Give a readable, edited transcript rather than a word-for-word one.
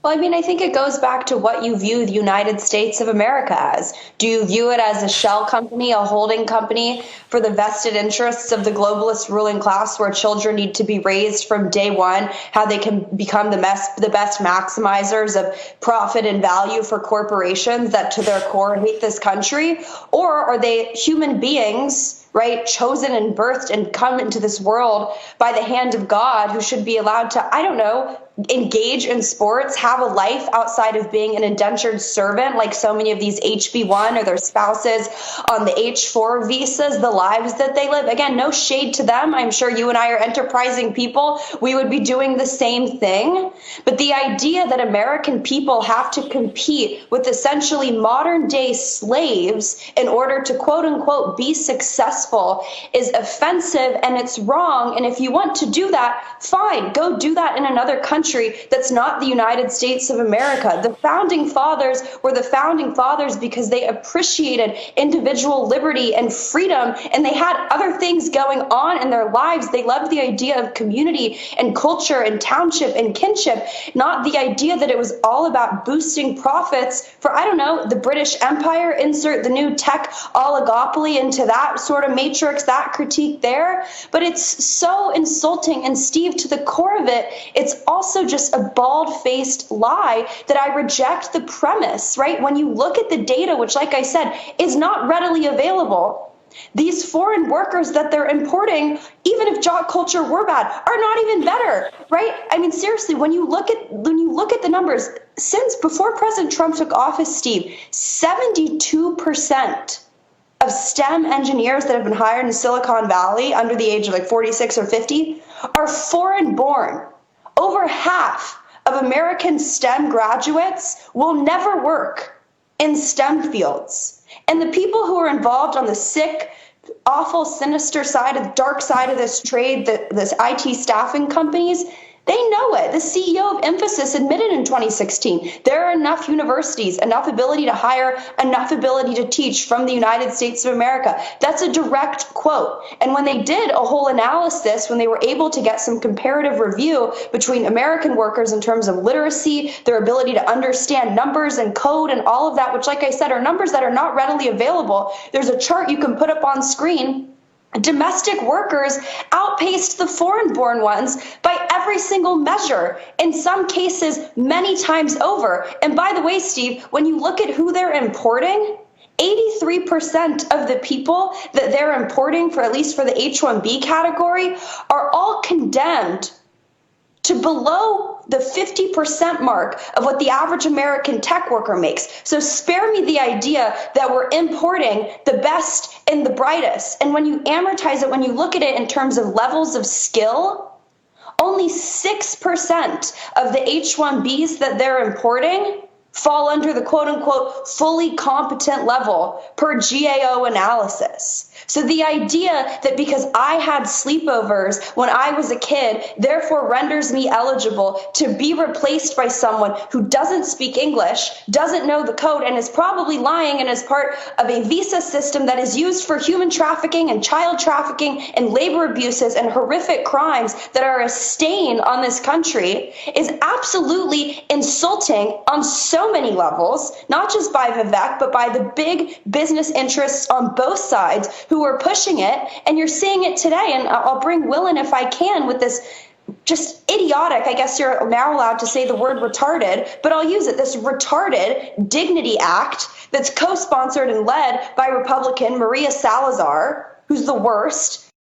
Well, I mean, I think it goes back to what you view the United States of America as. Do you view it as a shell company, a holding company for the vested interests of the globalist ruling class, where children need to be raised from day one, how they can become the best maximizers of profit and value for corporations that to their core hate this country? Or are they human beings, right, chosen and birthed and come into this world by the hand of God, who should be allowed to, I don't know, engage in sports, have a life outside of being an indentured servant, like so many of these HB1 or their spouses on the H4 visas, the lives that they live. Again, no shade to them. I'm sure you and I are enterprising people. We would be doing the same thing. But the idea that American people have to compete with essentially modern day slaves in order to quote unquote be successful is offensive, and it's wrong. And if you want to do that, fine, go do that in another country that's not the United States of America. The founding fathers were the founding fathers because they appreciated individual liberty and freedom, and they had other things going on in their lives. They loved the idea of community and culture and township and kinship, not the idea that it was all about boosting profits for, I don't know, the British Empire. Insert the new tech oligopoly into that sort of matrix, that critique there. But it's so insulting. And Steve, to the core of it, it's also just a bald-faced lie that I reject the premise, right? When you look at the data, which, like I said, is not readily available, these foreign workers that they're importing, even if job culture were bad, are not even better, right? I mean, seriously, when you look at the numbers, since before President Trump took office, Steve, 72% of STEM engineers that have been hired in Silicon Valley under the age of like 46 or 50 are foreign born. Over half of American STEM graduates will never work in STEM fields. And the people who are involved on the sick, awful, sinister side of the dark side of this trade, this IT staffing companies, they know it. The CEO of Emphasis admitted in 2016 there are enough universities, enough ability to hire, enough ability to teach from the United States of America. That's a direct quote. And when they did a whole analysis, when they were able to get some comparative review between American workers in terms of literacy, their ability to understand numbers and code and all of that, which, like I said, are numbers that are not readily available. There's a chart you can put up on screen. Domestic workers outpaced the foreign-born ones by every single measure, in some cases many times over. And by the way, Steve, when you look at who they're importing, 83% of the people that they're importing, for at least for the H-1B category, are all condemned to below the 50% mark of what the average American tech worker makes. So spare me the idea that we're importing the best and the brightest. And when you amortize it, when you look at it in terms of levels of skill, only 6% of the H-1Bs that they're importing fall under the quote unquote fully competent level per GAO analysis. So the idea that because I had sleepovers when I was a kid, therefore renders me eligible to be replaced by someone who doesn't speak English, doesn't know the code, and is probably lying and is part of a visa system that is used for human trafficking and child trafficking and labor abuses and horrific crimes that are a stain on this country, is absolutely insulting on so many levels, not just by Vivek, but by the big business interests on both sides who are pushing it. And you're seeing it today. And I'll bring Will in if I can with this just idiotic, I guess you're now allowed to say the word retarded, but I'll use it, this retarded Dignity Act that's co-sponsored and led by Republican Maria Salazar, who's the worst.